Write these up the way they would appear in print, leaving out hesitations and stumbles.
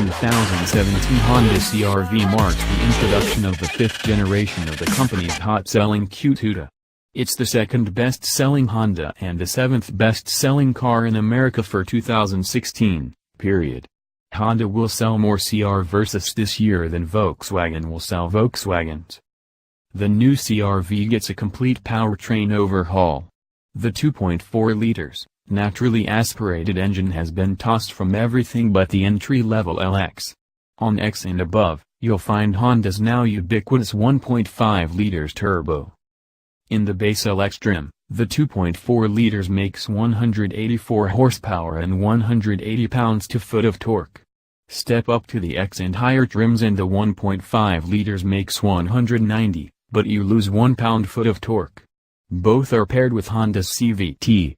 2017 Honda CR-V marks the introduction of the fifth generation of the company's hot-selling Q2. It's the second best-selling Honda and the seventh best-selling car in America for 2016, period. Honda will sell more CR-Vs this year than Volkswagen will sell Volkswagens. The new CR-V gets a complete powertrain overhaul. The 2.4 liters, naturally aspirated engine has been tossed from everything but the entry-level LX. On X and above, you'll find Honda's now ubiquitous 1.5 liters turbo. In the base LX trim, the 2.4 liters makes 184 horsepower and 180 pounds-to-foot of torque. Step up to the X and higher trims and the 1.5 liters makes 190, but you lose 1 pound-foot of torque. Both are paired with Honda's CVT.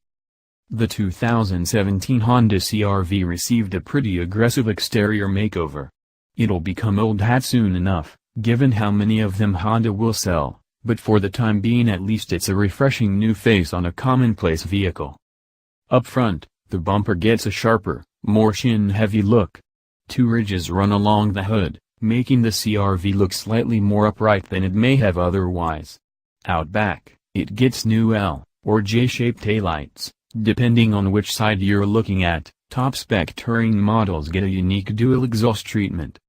The 2017 Honda CR-V received a pretty aggressive exterior makeover. It'll become old hat soon enough, given how many of them Honda will sell, but for the time being at least it's a refreshing new face on a commonplace vehicle. Up front, the bumper gets a sharper, more shin-heavy look. Two ridges run along the hood, making the CR-V look slightly more upright than it may have otherwise. Out back, it gets new L, or J-shaped taillights, depending on which side you're looking at. Top-spec touring models get a unique dual exhaust treatment.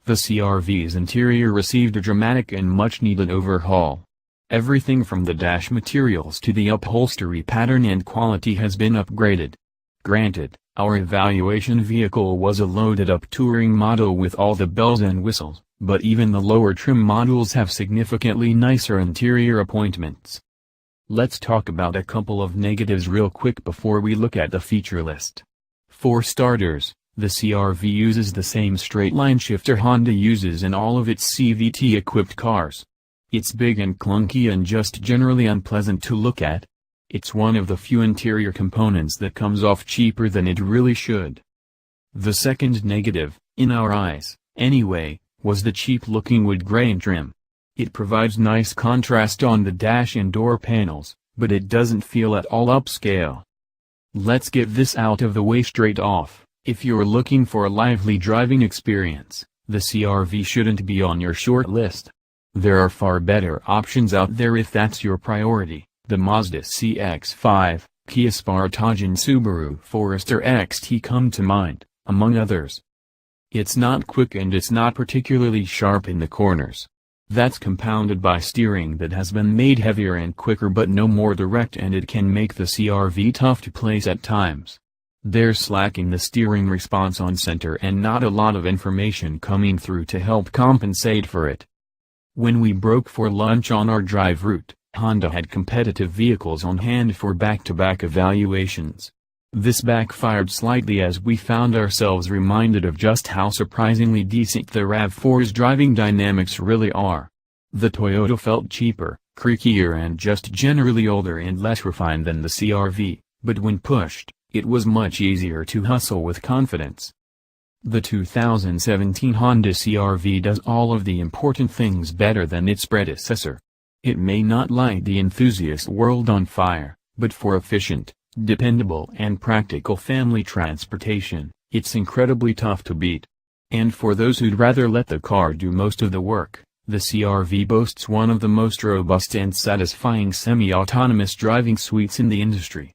The CR-V's interior received a dramatic and much-needed overhaul. Everything from the dash materials to the upholstery pattern and quality has been upgraded. Granted, our evaluation vehicle was a loaded-up touring model with all the bells and whistles, but even the lower trim models have significantly nicer interior appointments. Let's talk about a couple of negatives real quick before we look at the feature list. For starters, the CR-V uses the same straight-line shifter Honda uses in all of its CVT-equipped cars. It's big and clunky and just generally unpleasant to look at. It's one of the few interior components that comes off cheaper than it really should. The second negative, in our eyes, anyway, was the cheap-looking wood grain trim. It provides nice contrast on the dash and door panels, but it doesn't feel at all upscale. Let's get this out of the way straight off. If you're looking for a lively driving experience, the CR-V shouldn't be on your short list. There are far better options out there if that's your priority. The Mazda CX-5, Kia Sportage and Subaru Forester XT come to mind, among others. It's not quick and it's not particularly sharp in the corners. That's compounded by steering that has been made heavier and quicker but no more direct, and it can make the CR-V tough to place at times. There's slack in the steering response on center and not a lot of information coming through to help compensate for it. When we broke for lunch on our drive route, Honda had competitive vehicles on hand for back-to-back evaluations. This backfired slightly as we found ourselves reminded of just how surprisingly decent the RAV4's driving dynamics really are. The Toyota felt cheaper, creakier and just generally older and less refined than the CR-V, but when pushed, it was much easier to hustle with confidence. The 2017 Honda CR-V does all of the important things better than its predecessor. It may not light the enthusiast world on fire, but for efficient, dependable and practical family transportation, it's incredibly tough to beat. And for those who'd rather let the car do most of the work, the CR-V boasts one of the most robust and satisfying semi-autonomous driving suites in the industry.